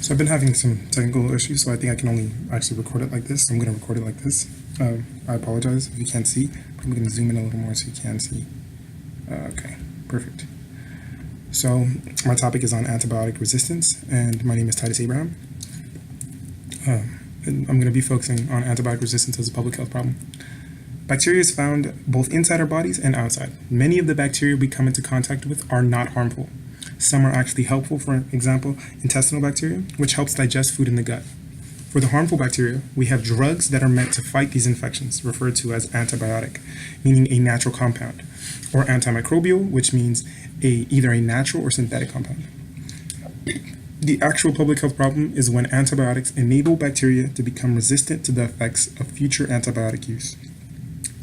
So I've been having some technical issues, so I think I can only actually record it like this. I'm going to record it like this. I apologize if you can't see, but I'm going to zoom in a little more so you can see. Okay, perfect. So my topic is on antibiotic resistance, and my name is Titus Abraham. And I'm going to be focusing on antibiotic resistance as a public health problem. Bacteria is found both inside our bodies and outside. Many of the bacteria we come into contact with are not harmful. Some are actually helpful, for example, intestinal bacteria, which helps digest food in the gut. For the harmful bacteria, we have drugs that are meant to fight these infections, referred to as antibiotic, meaning a natural compound, or antimicrobial, which means either a natural or synthetic compound. The actual public health problem is when antibiotics enable bacteria to become resistant to the effects of future antibiotic use.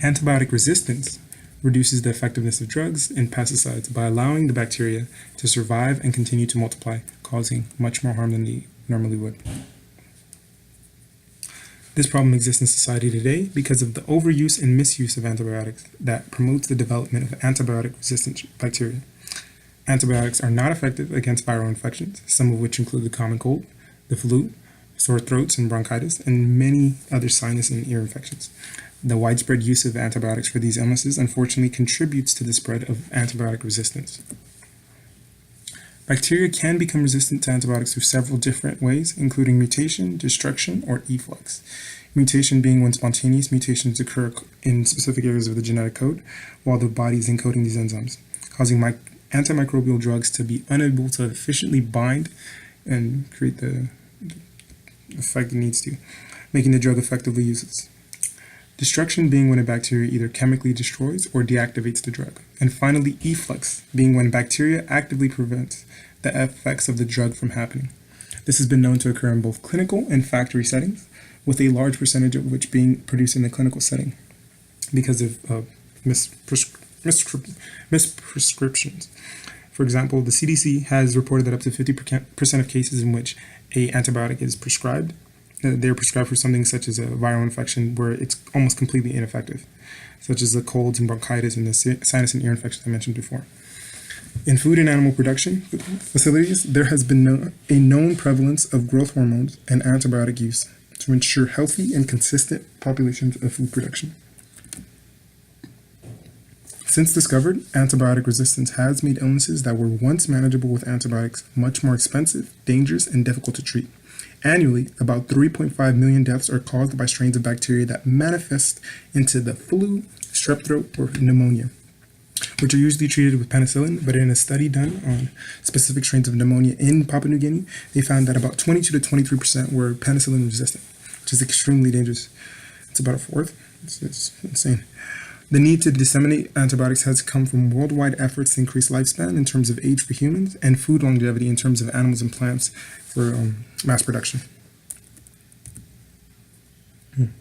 Antibiotic resistance reduces the effectiveness of drugs and pesticides by allowing the bacteria to survive and continue to multiply, causing much more harm than they normally would. This problem exists in society today because of the overuse and misuse of antibiotics that promotes the development of antibiotic-resistant bacteria. Antibiotics are not effective against viral infections, some of which include the common cold, the flu, sore throats and bronchitis, and many other sinus and ear infections. The widespread use of antibiotics for these illnesses unfortunately contributes to the spread of antibiotic resistance. Bacteria can become resistant to antibiotics through several different ways, including mutation, destruction, or efflux. Mutation being when spontaneous mutations occur in specific areas of the genetic code while the body is encoding these enzymes, causing antimicrobial drugs to be unable to efficiently bind and create the effect it needs to, making the drug effectively useless. Destruction being when a bacteria either chemically destroys or deactivates the drug. And finally, efflux being when bacteria actively prevents the effects of the drug from happening. This has been known to occur in both clinical and factory settings, with a large percentage of which being produced in the clinical setting because of misprescriptions. For example, the CDC has reported that up to 50% of cases in which an antibiotic is prescribed, they're prescribed for something such as a viral infection where it's almost completely ineffective, such as the colds and bronchitis and the sinus and ear infections I mentioned before. In food and animal production facilities, there has been a known prevalence of growth hormones and antibiotic use to ensure healthy and consistent populations of food production. Since discovered, antibiotic resistance has made illnesses that were once manageable with antibiotics much more expensive, dangerous, and difficult to treat. Annually, about 3.5 million deaths are caused by strains of bacteria that manifest into the flu, strep throat, or pneumonia, which are usually treated with penicillin, but in a study done on specific strains of pneumonia in Papua New Guinea, they found that about 22 to 23% were penicillin resistant, which is extremely dangerous. It's about a fourth. It's insane. The need to disseminate antibiotics has come from worldwide efforts to increase lifespan in terms of age for humans and food longevity in terms of animals and plants for mass production.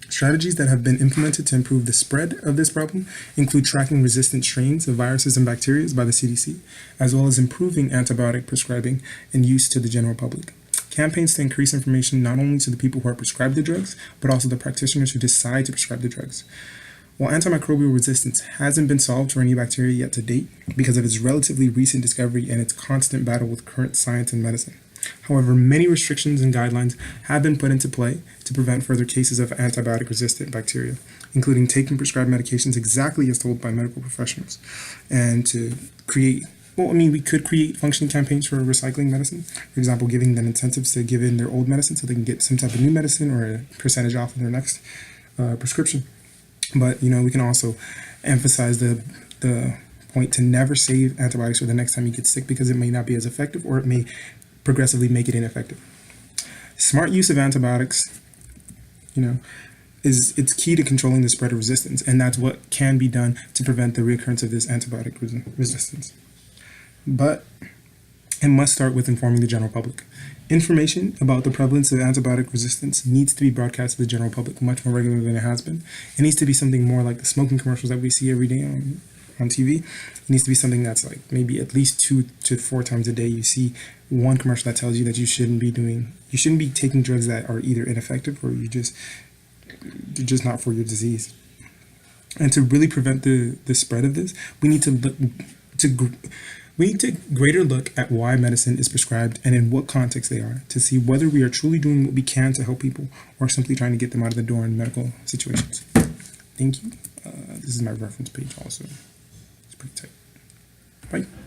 Strategies that have been implemented to improve the spread of this problem include tracking resistant strains of viruses and bacteria by the CDC, as well as improving antibiotic prescribing and use to the general public. Campaigns to increase information not only to the people who are prescribed the drugs, but also the practitioners who decide to prescribe the drugs. While antimicrobial resistance hasn't been solved for any bacteria yet to date because of its relatively recent discovery and its constant battle with current science and medicine. However, many restrictions and guidelines have been put into play to prevent further cases of antibiotic-resistant bacteria, including taking prescribed medications exactly as told by medical professionals, and to create, we could create functioning campaigns for recycling medicine. For example, giving them incentives to give in their old medicine so they can get some type of new medicine or a percentage off of their next prescription. But, we can also emphasize the point to never save antibiotics for the next time you get sick because it may not be as effective or it may progressively make it ineffective. Smart use of antibiotics, it's key to controlling the spread of resistance, and that's what can be done to prevent the recurrence of this antibiotic resistance. But it must start with informing the general public. Information about the prevalence of antibiotic resistance needs to be broadcast to the general public much more regularly than it has been. It needs to be something more like the smoking commercials that we see every day on TV. It needs to be something that's like maybe at least 2 to 4 times a day you see one commercial that tells you that you shouldn't be taking drugs that are either ineffective or you're just not for your disease. And to really prevent the spread of this, we need to We need to take a greater look at why medicine is prescribed and in what context they are to see whether we are truly doing what we can to help people or simply trying to get them out of the door in medical situations. Thank you. This is my reference page also. It's pretty tight. Bye.